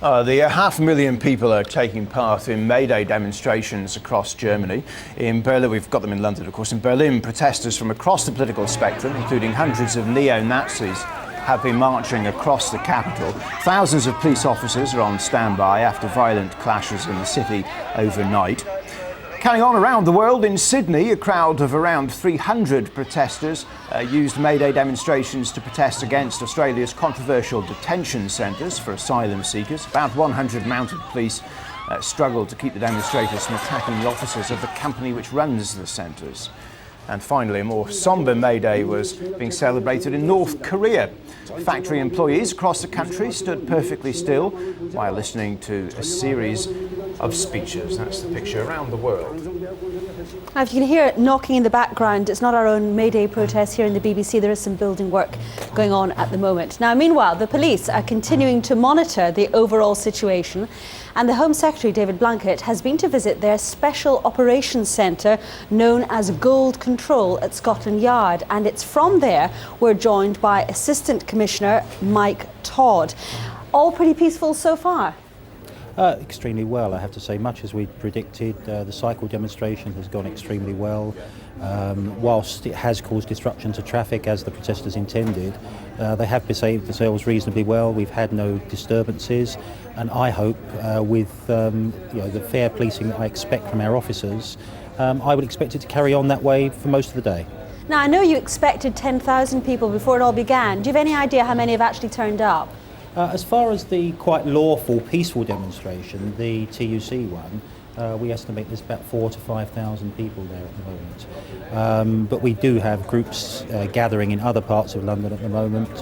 The 500,000 people are taking part in Mayday demonstrations across Germany. In Berlin, we've got them in London, of course. In Berlin, protesters from across the political spectrum, including hundreds of neo-Nazis, have been marching across the capital. Thousands of police officers are on standby after violent clashes in the city overnight. Carrying on around the world, in Sydney, a crowd of around 300 protesters used Mayday demonstrations to protest against Australia's controversial detention centres for asylum seekers. About 100 mounted police struggled to keep the demonstrators from attacking the officers of the company which runs the centres. And finally, a more sombre Mayday was being celebrated in North Korea. Factory employees across the country stood perfectly still while listening to a series of speeches. That's the picture around the world. Now, if you can hear it knocking in the background, it's not our own Mayday protest here in the BBC. There is some building work going on at the moment. Now, meanwhile, the police are continuing to monitor the overall situation, and the Home Secretary, David Blunkett, has been to visit their Special Operations Centre known as Gold Control at Scotland Yard, and it's from there we're joined by Assistant Commissioner Mike Todd. All pretty peaceful so far? Extremely well, I have to say. Much as we predicted, the cycle demonstration has gone extremely well. Whilst it has caused disruption to traffic as the protesters intended, they have behaved themselves reasonably well. We've had no disturbances, and I hope with the fair policing that I expect from our officers, I would expect it to carry on that way for most of the day. Now, I know you expected 10,000 people before it all began. Do you have any idea how many have actually turned up? As far as the quite lawful, peaceful demonstration, the TUC one, we estimate there's about 4,000 to 5,000 people there at the moment. But we do have groups gathering in other parts of London at the moment.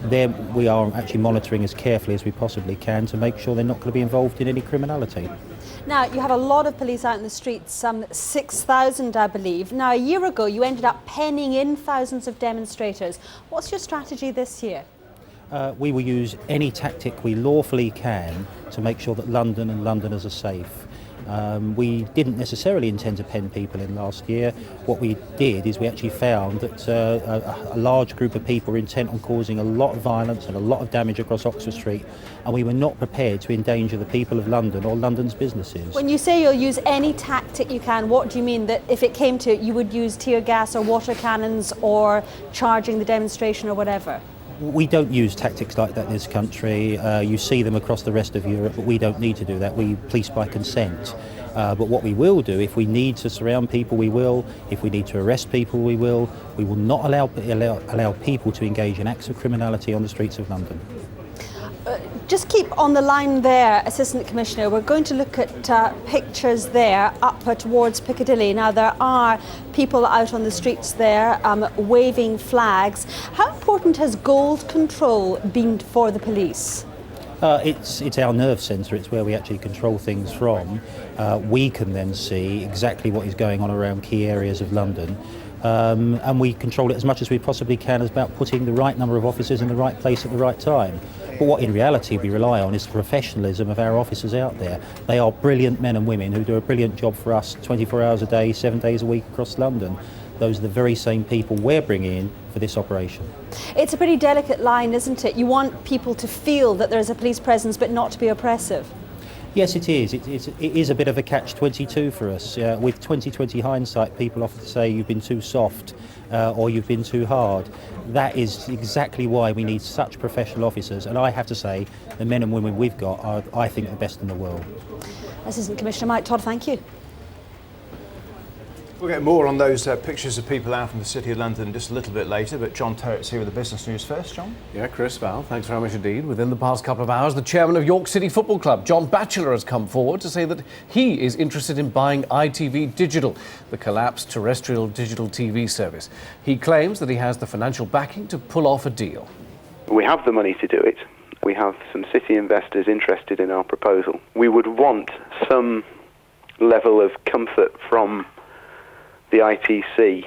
There we are actually monitoring as carefully as we possibly can to make sure they're not going to be involved in any criminality. Now, you have a lot of police out in the streets, some 6,000 I believe. Now, a year ago you ended up penning in thousands of demonstrators. What's your strategy this year? We will use any tactic we lawfully can to make sure that London and Londoners are safe. We didn't necessarily intend to pen people in last year. What we did is we actually found that a large group of people were intent on causing a lot of violence and a lot of damage across Oxford Street, and we were not prepared to endanger the people of London or London's businesses. When you say you'll use any tactic you can, what do you mean? That if it came to it, you would use tear gas or water cannons or charging the demonstration or whatever? We don't use tactics like that in this country. You see them across the rest of Europe, but we don't need to do that. We police by consent. But what we will do, if we need to surround people, we will. If we need to arrest people, we will. We will not allow people to engage in acts of criminality on the streets of London. Just keep on the line there, Assistant Commissioner. We're going to look at pictures there up towards Piccadilly. Now, there are people out on the streets there waving flags. How important has Gold Control been for the police? It's our nerve centre. It's where we actually control things from. We can then see exactly what is going on around key areas of London. And we control it as much as we possibly can. It's about putting the right number of officers in the right place at the right time. But what in reality we rely on is the professionalism of our officers out there. They are brilliant men and women who do a brilliant job for us 24 hours a day, 7 days a week across London. Those are the very same people we're bringing in for this operation. It's a pretty delicate line, isn't it? You want people to feel that there's a police presence but not to be oppressive. Yes, it is. It is a bit of a catch-22 for us. With 20/20 hindsight, people often say you've been too soft or you've been too hard. That is exactly why we need such professional officers. And I have to say, the men and women we've got are, I think, the best in the world. Assistant Commissioner Mike Todd, thank you. We'll get more on those pictures of people out from the City of London just a little bit later, but John Terrett's here with the business news first. John? Yeah, Chris, Val, thanks very much indeed. Within the past couple of hours, the chairman of York City Football Club, John Batchelor, has come forward to say that he is interested in buying ITV Digital, the collapsed terrestrial digital TV service. He claims that he has the financial backing to pull off a deal. We have the money to do it. We have some city investors interested in our proposal. We would want some level of comfort from the ITC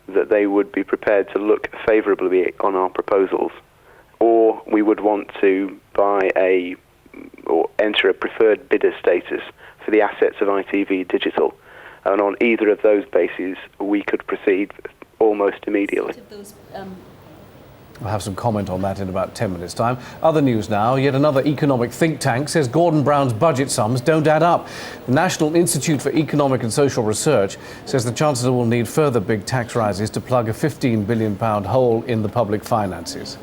that they would be prepared to look favourably on our proposals, or we would want to buy or enter a preferred bidder status for the assets of ITV Digital, and on either of those bases we could proceed almost immediately. I'll have some comment on that in about 10 minutes' time. Other news now. Yet another economic think tank says Gordon Brown's budget sums don't add up. The National Institute for Economic and Social Research says the Chancellor will need further big tax rises to plug a £15 billion hole in the public finances.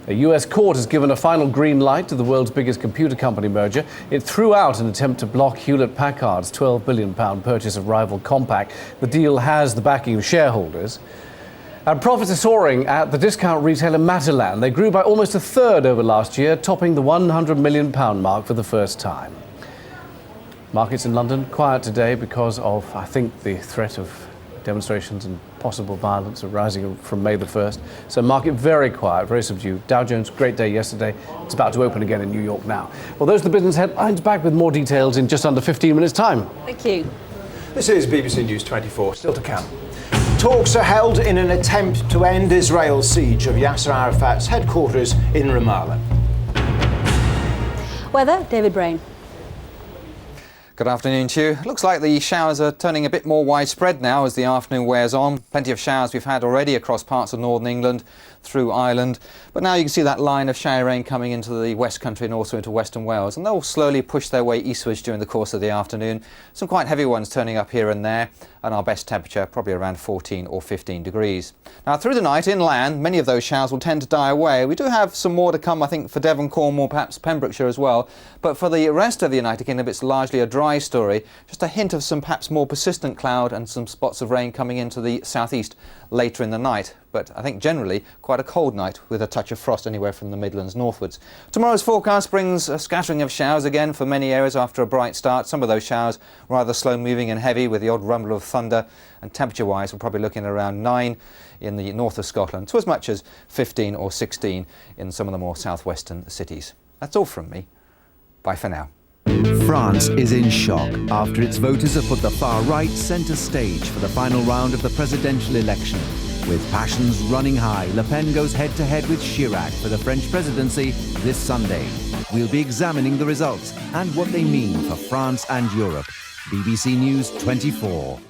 A US court has given a final green light to the world's biggest computer company merger. It threw out an attempt to block Hewlett-Packard's £12 billion purchase of rival Compaq. The deal has the backing of shareholders. And profits are soaring at the discount retailer Matalan. They grew by almost a third over last year, topping the £100 million mark for the first time. Markets in London quiet today because of, I think, the threat of demonstrations and possible violence arising from May the 1st. So market very quiet, very subdued. Dow Jones, great day yesterday. It's about to open again in New York now. Well, those are the business headlines. Back with more details in just under 15 minutes' time. Thank you. This is BBC News 24, still to come. Talks are held in an attempt to end Israel's siege of Yasser Arafat's headquarters in Ramallah. Weather, David Brain. Good afternoon to you. Looks like the showers are turning a bit more widespread now as the afternoon wears on. Plenty of showers we've had already across parts of northern England, through Ireland. But now you can see that line of shower rain coming into the West Country and also into Western Wales. And they'll slowly push their way eastwards during the course of the afternoon. Some quite heavy ones turning up here and there. And our best temperature probably around 14 or 15 degrees. Now through the night inland, many of those showers will tend to die away. We do have some more to come, I think, for Devon, Cornwall, perhaps Pembrokeshire as well. But for the rest of the United Kingdom, it's largely a dry story. Just a hint of some perhaps more persistent cloud and some spots of rain coming into the southeast later in the night. But I think generally quite a cold night with a touch of frost anywhere from the Midlands northwards. Tomorrow's forecast brings a scattering of showers again for many areas after a bright start. Some of those showers rather slow moving and heavy with the odd rumble of thunder. And temperature wise we're probably looking at around 9 in the north of Scotland to as much as 15 or 16 in some of the more southwestern cities. That's all from me. Bye for now. France is in shock after its voters have put the far right centre stage for the final round of the presidential election. With passions running high, Le Pen goes head-to-head with Chirac for the French presidency this Sunday. We'll be examining the results and what they mean for France and Europe. BBC News 24.